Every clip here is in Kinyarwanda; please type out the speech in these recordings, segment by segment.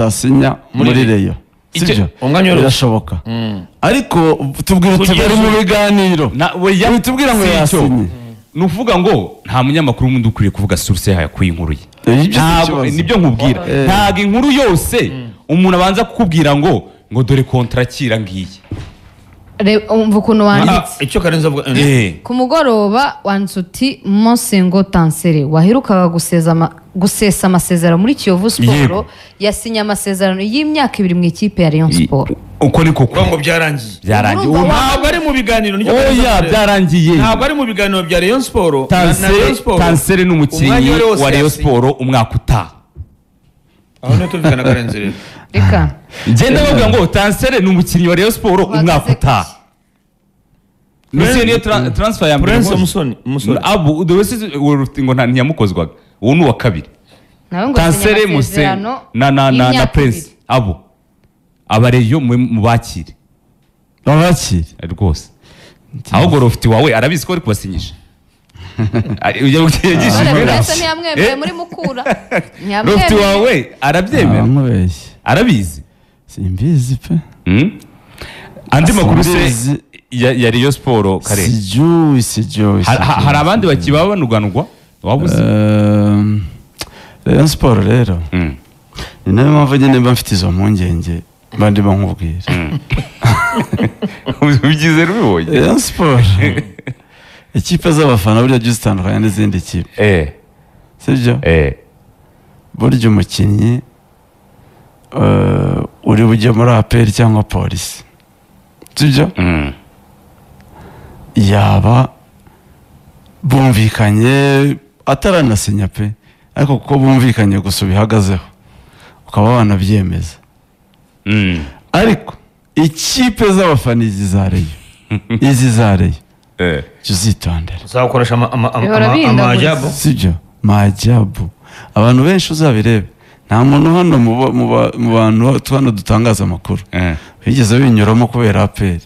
atasinya muri Rayon sibyo birashoboka ariko tubwira tubari mu biganiro tubwira ngo yasinye nuvuga ngo nta munyamakuru wundi ukuriye kuvuga source yayo kuyinkuru ye nibyo nkubwira ntago inkuru yose umuntu abanza kukubwira ngo dore kontra kira ngiye umva ukuntu wanditse icyo Karenzi avuga ku mugoroba Wansuti Monsengo Tansere waherukaga gusesa amasezerano muri Kiyovu Sport yasinye amasezerano y'imyaka 2 mu ikipe ya Rayon Sport uko niko ngo byarangiye ntabwo ari mu biganiro byarangiye ntabwo ari mu biganiro bya Rayon Sport Tansere n'umukinnyi wa Rayon Sport umwaka utaha aho no tuvugana Karenzi rero reka genda bavuga ngo Tansere n'umukinnyi wa Rayon Sport umwaka utaha niyo transfer ya Prince Musoni abo dowese ngo ntiyamukozwaga uwo ni wa kabiri Tansere Muse na Prince abo abareyo mu bakire rwose aho gorofiti wawe arabizi ko ari kubasinyisha muri mukura Rofiti wawe arabyemera arabizi simbizi pe andi makuru se ya Rayon Sport kare sijui hari abandi bakibabanurwanurwa wabuze Rayon Sport rero ni nayo mpamvu nyine mba mfite izo mpungenge bandi bankubwira ubigize rubibonye Rayon Sport ikipe z'abafana burya zitandukanye n'izindi kipe sibyo burya umukinnyi uri bujye muri APR cyangwa polisi sibyo yaba bumvikanye ataranasinya pe ariko kuko bumvikanye gusa bihagazeho ukaba wanabyemeza ariko ikipe z'abafana izi za Rayon uzitondera uzakoresha amajabu sibyo majabu abantu benshi uzabirebe nta muntu hano mu bantu hano dutangaza amakuru bigeze binyuramo kubera APR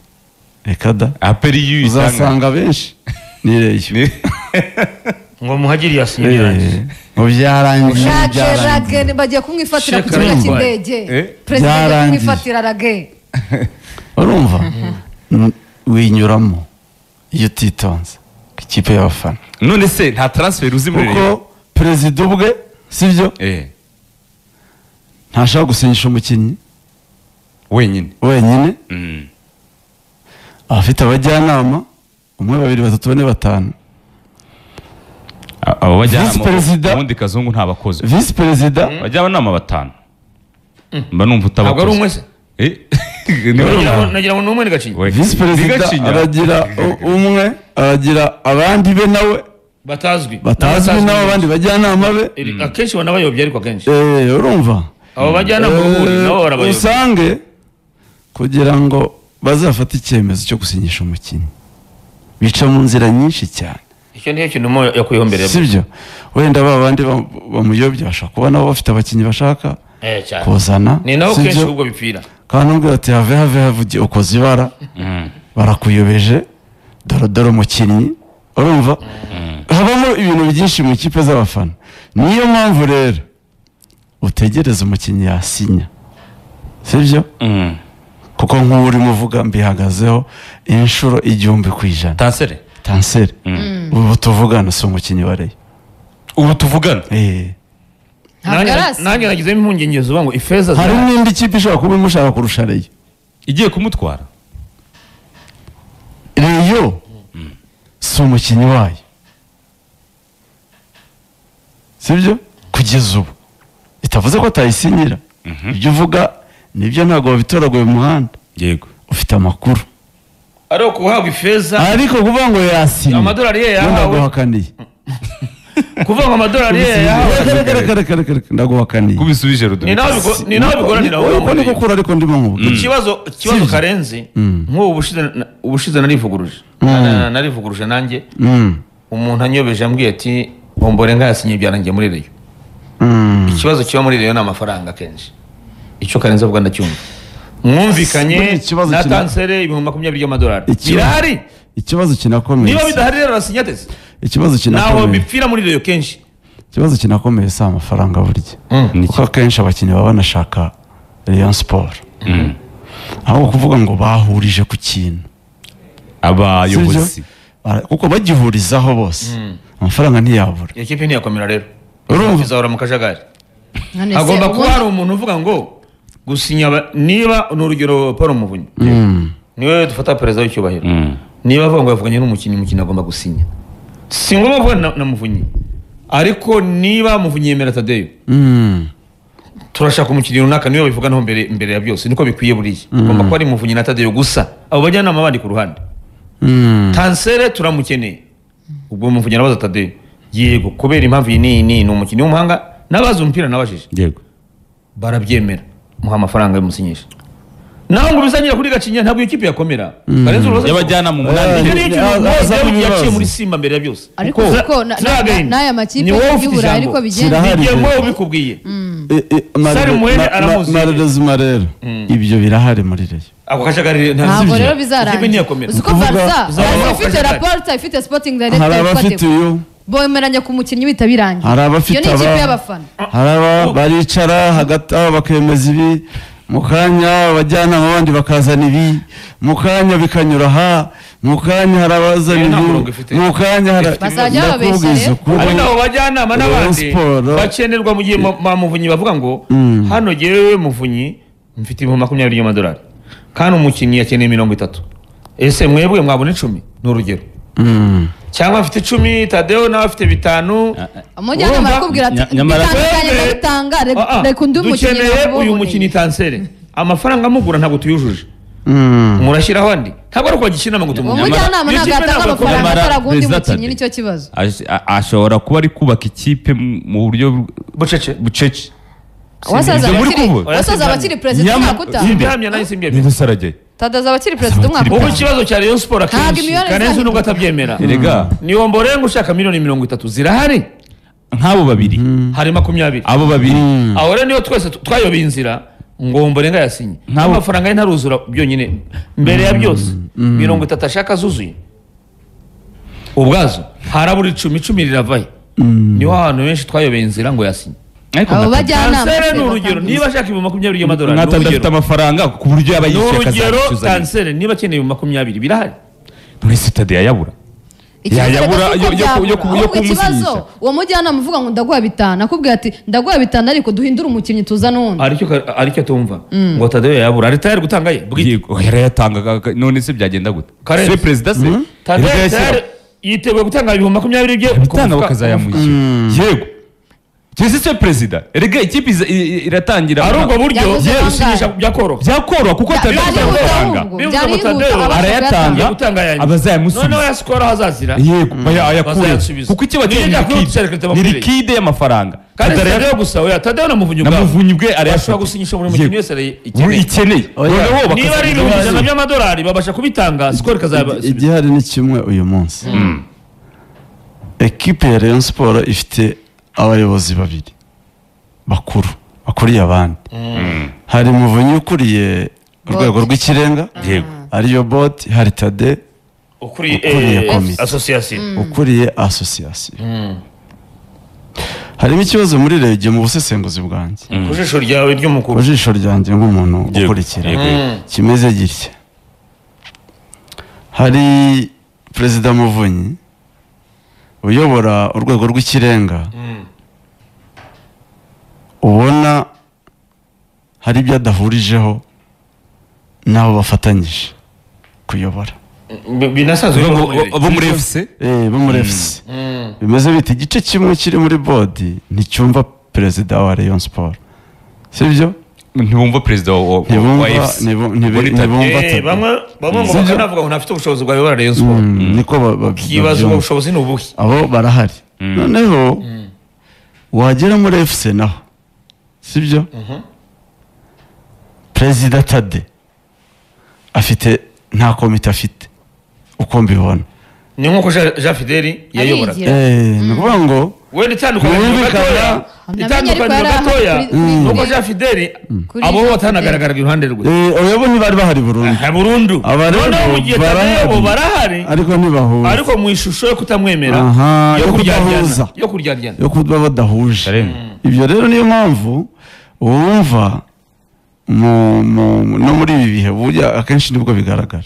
reka da APR uzasanga benshi ni Rayon ngo muhagiri yasinye ngo byarangiye rage bagiye kumwifatira ku kibuga cy'indege president kumwifatira rage urumva winyuramo iyo utitonze ikipe y'abafana none se nta transfer uzi muri kuko president ubwe sibyo ntashaka gusinyisha umukinnyi wenyine afite abajyanama 1 2 3 4 5 abo bajyanama ubundi kazungu ntabakoze vice president bajyanama 5 mba numva utabakoze ntabwo ari umwe se nagira ngo n'umwe ni Gacinya vice president aragira umwe aragira abandi be nawe batazwi nawe abandi bajyanama be akenshi banabayobye ariko akenshi urumva abo bajyanama ubundi nabo barabayobye usange kugira ngo bazafata icyemezo cyo gusinyisha umukinnyi bica mu nzira nyinshi cyane icyo niyo kintu yakuyeho mbere sibyo wenda babandi bamuyobye bashaka kuba nabo bafite abakinnyi bashaka kuzana ni naho kenshi ubwo bipfira kandi ubwo ati have vugiye ukoze ibara barakuyobeje dore umukinnyi urumva habamo ibintu byinshi mu ikipe z'abafana niyo mpamvu rero utegereza umukinnyi yasinya sibyo kuko nk'urimo uvuga mbihagazeho inshuro 100% Tansere ubu tuvugana si umukinnyi wa Rayon ubu tuvugana nanjye nagize impungenge zuba ngo Ifeza hari n'indi kipe ishobora kuba imushaka kurusha Rayon igiye kumutwara Rayon si umukinnyi wayo sibyo kugeza ubu itavuze ko atayisinyira ibyo uvuga nibyo ntabwo babitoraguye mu muhanda yego ufite amakuru ariko kuhabwa Ifeza ariko kuvuga ngo yasinye amadolari ye yahawe ndaguhakaniye kuvuga ngo amadolari ye yahawe ndaguhakaniye kubisubije rudo ni nawe bigoranira uko niko kura ariko ndimo nkuvuga ikibazo Karenzi nk'ubu ubushize narivuguruje nanjye umuntu anyobeje ambwiye ati bombore ngayasinye byarangiye muri Rayon ikibazo kiba muri Rayon n'amafaranga kenshi icyo Karenzi avuga ndacyumva mwumvikanye na Tansere 20,000 y'amadolari birahari ikibazo kinakomeye niba bidahari rero rasinya tese ikibazo kinakomeye naho bipfira muri Rayon kenshi ikibazo kinakomeye sa amafaranga burya kuko kenshi abakinnyi baba banashaka Rayon Sport aho kuvuga ngo bahurije ku kintu abayobozi kuko bagihurizaho bose amafaranga ntiyabura iyo kipe ntiyakomera rero urumva izahora mu kajagari agomba kuba hari umuntu uvuga ngo gusinya niba ni urugero Paul Muvunyi niwe dufata perezida w'icyubahiro niba avuga ngo yavuganye n'umukinnyi agomba gusinya si ngombwa kuvuga na Muvunyi ariko niba Muvunyi yemera Tadeyo turashaka umukinnyi runaka niwe bivuga naho mbere ya byose niko bikwiye buriya ugomba kuba ari Muvunyi na Tadeyo gusa abo bajyanama bandi ku ruhande Tansere turamukeneye ubwo Muvunyi arabaza Tadeyo yego kubera impamvu iyi ni umukinnyi w'umuhanga n'abazi umupira nabajije yego barabyemera muha amafaranga y'umusinyisha naho ngo bizangira kuri Gacinya ntabwo ikipe yakomera karenze urubaza y'abajyana mu munani yaciye muri Simba mbere ya byose ariko n'aya makipe y'Uburayi ariko bigenda bigemo ubikubwiye Sari Muhene aramuzi Marezuma rero ibyo birahari muri Rayon ako kajagari ntabwo rero bizarangira uko Barca ifite rapport ifite Sporting Director hari abafite uyu bomeranya ku mukinnyi bitabirangiye hari abafite iyo ni ikipe y'abafana hari baricara hagati aho bakemeza ibi mu kanya abajyanama abandi bakazana ibi mu kanya bikanyura aha mu kanya hari abazana ibi mu kanya hari bazajya babeshya ari nabo bajyanama n'abandi bakenerwa mu gihe Muvunyi bavuga ngo hano jewe Muvunyi mfite ibihumbi 20 y'amadolari kandi umukinnyi yakeneye 30 ese mwebwe mwabona 10 ni urugero cyangwa afite 10 Tadeyo nawe afite 5 amujyana arakubwira ati bitanga reka undi mukinnyi uyu mukinnyi Tansere amafaranga amugura ntabwo tuyujuje murashyiraho andi ntabwo ari kwagishina ngo tumunyama umujyanama ntabwo atanga amafaranga ataragundi mukinnyi nicyo kibazo ashobora kuba ari kubaka ikipe mu buryo bucece wasaza abakiri perezida umwaka utaha Tadaza abakiri perezida umwaka ubu ikibazo cya Rayon Sport akenshi Karenzi nubwo atabyemera ni Ombolenga ushaka miliyoni 30 zirahari nk'abo babiri hari 20 abo babiri aho rero niyo twese twayobeye inzira ngo Ombolenga yasinye amafaranga ye ntaruzura byonyine mbere ya byose 30 ashaka zuzuye ubwazo haraburi 10 riravaye niho ahantu benshi twayobeye inzira ngo yasinye abo bajyanama Tansere ni urugero niba ashaka ibihumbi 20 y'amadolari natandafite amafaranga ku buryo yaba yishyuye urugero Tansere niba akeneye 20 birahari Prince Tadeyo yayabura yo kumusinyisha uwo mujyanama uvuga ngo ndaguha 5 akubwira ati ndaguha 5 ariko duhindura umukinnyi tuza n'undi ariko tumva ngo Tadeyo yayabura ari tayari gutanga ye yego yarayatanga none se byagenda gute se president se Tadeyo yiteguye gutanga ibihumbi 20 bye gutanga bakazayamwishyura yego Jesse president erega ikipe iratangira ari ubwo buryo gusinyisha byakoroha kuko Tadeyo arayatanga gutanga yanyu abazayamusubiza noneho yaskora hazazira yego bayakure kuko ikiba ni liquide y'amafaranga Tadeyo gusa oya Tadeyo na Muvunyi bwe arashobora gusinyisha buri mukinnyi wese ikeneye niba ari ibihumbi by'amadolari babasha kubitanga skor kazaba igihari ni kimwe uyu munsi equipe ya Rayon Sport ifite abayobozi babiri bakuru bakuriye abandi hari Muvunyi ukuriye urwego rw'ikirenga ariyo board hari Tadeyo ukuriye association ukuriye association harimo ikibazo muri Rayon mu busesenguzi bwanjye ku jisho ryawe ry'umukuru ku jisho ryanjye nk'umuntu ukurikira kimeze gitya hari perezida Muvunyi uyobora urwego rw'ikirenga ubona hari ibyo adahurijeho n'abo bafatanyije kuyobora binasanzwe bo muri FC bo muri FC bimeze biti igice kimwe kiri muri board nticyumva perezida wa Rayon Sport sibyo ntibumva perezida wa FC bamwe ngo bakanavuga ngo ntafite ubushobozi bwa yobora Rayon Sport niko kibazo ubushobozi ni ubuhe abo barahari noneho wagera muri FC naho sibyo perezida Tadeyo afite nta komite afite uko mbibona ni nkuko Jean Fidèle yayoboraga ni ukuvuga ngo wenda itandukanye gatoya nuko Jean Fidèle abo batanagaragaraga iruhande rwe oyo bo ntibari bahari burundu noneho mu gihe Tadeyo barahari ariko ntibahuza ariko mu ishusho yo kutamwemera yo kuryaryana yo kuba badahuje ibyo rero niyo mpamvu wumva no muri ibi bihe burya akenshi nibwo bigaragara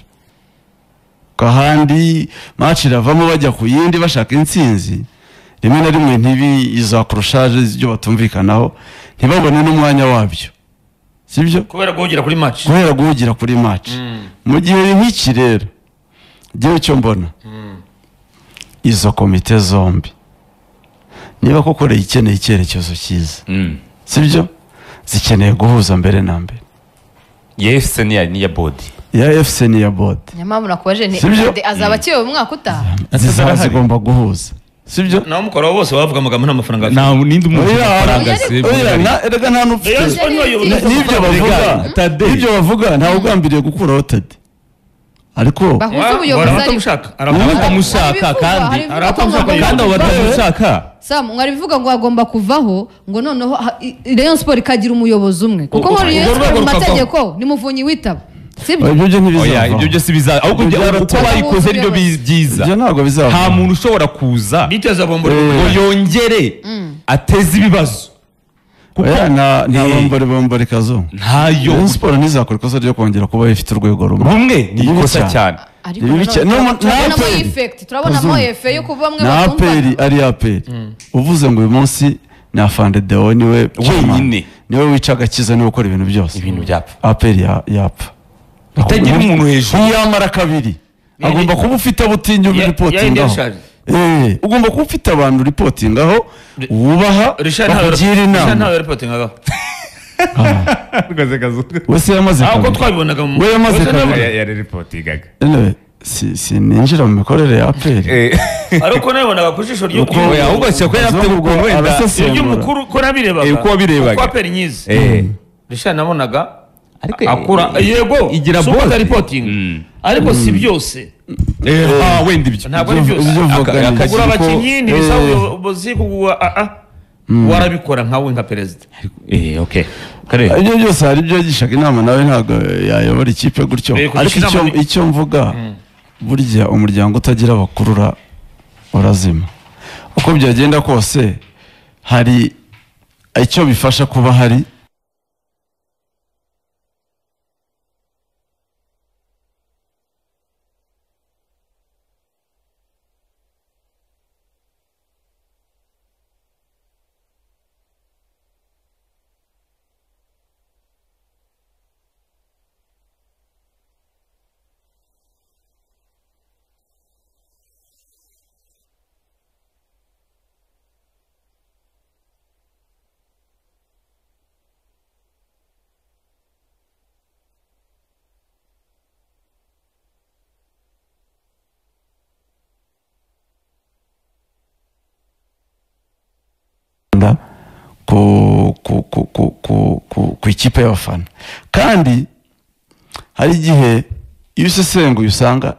ahandi match iravamo bajya ku yindi bashaka intsinzi rimwe na rimwe ntibi izakurushaje ibyo batumvikanaho ntibabone n'umwanya wabyo sibyo kubera guhugira kuri match mu gihe nk'iki rero gihe cyo mbona izo komite zombi niba koko ikeneye icyerekezo cyiza sibyo zikeneye guhuza mbere na mbere FC ni ya body ya FC ni ya body nyamama nakubaje ni azaba kiwe mu mwaka utaha zigomba guhuza sibyo naho mukora bose bavuga amagambo nta mafaranga nta nindi umuntu amafaranga se erega nta n'ufite n'ibyo bavuga ntawe ugambiriye gukuraho Tade ariko bahuza ubuyobozi batamushaka kandi abo batamushaka Sam mwari bivuga ngo agomba kuvaho ngo noneho Rayon Sport ikagira umuyobozi umwe kuko muri Rayon Sport mu mategeko ni muvunyi witaba ibyo byo si biza ahubwo uko bayikoze nibyo byiza ibyo ntabwo bizava nta muntu ushobora kuza biteza bombore ngo yongere ateze ibibazo nta bombore kazo ntayo Rayon Sport ntizakora ikosa ryo kongera kuba ifite urwego rumwe ni ikosa cyane turabonamo efe yo kuba bamwe na aperi ari aperi uvuze ngo uyu munsi ni afande Deo niwe wenyine niwe wica agakiza niwe ukora ibintu byose ibintu byapfa aperi yapfa utagira umuntu hejuru yamara kabiri agomba kuba ufite abutinye uripotingaho ugomba kuba ufite abantu uripotingaho wubaha bakugira inama wese yamaze kabiri ahubwo twabibonaga we yamaze kabiri yari ripotingaga ninjira mu mikorere ya aperi ariko nabonaga ku jisho ryo ahubwo cyako yafite ukuntu wenda y'umukuru ko nabirebaga uko wabirebaga ko aperi nyizi Richard nabonaga ariko akura yego igira board reporting ariko si byose wenda ibyo ntabwo ari byose akagura abakinnyi ntibisa ubuyobozi kugwa warabikora nkawe nka perezida okay ibyo byose hari ibyo yagishaga inama nawe ntabwo yayobora ikipe gutyo ariko icyo mvuga burya umuryango utagira abakurura urazima uko byagenda kose hari icyo bifasha kuba hari ku ikipe y'abafana kandi hari igihe iyo usesenguye usanga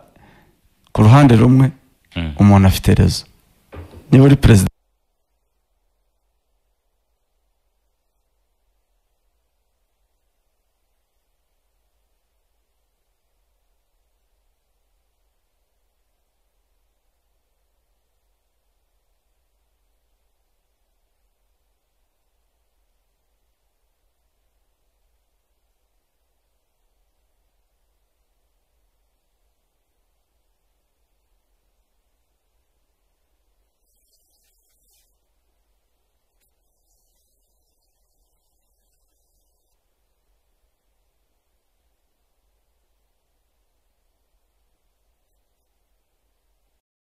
ku ruhande rumwe umuntu afite rezo niba uri perezida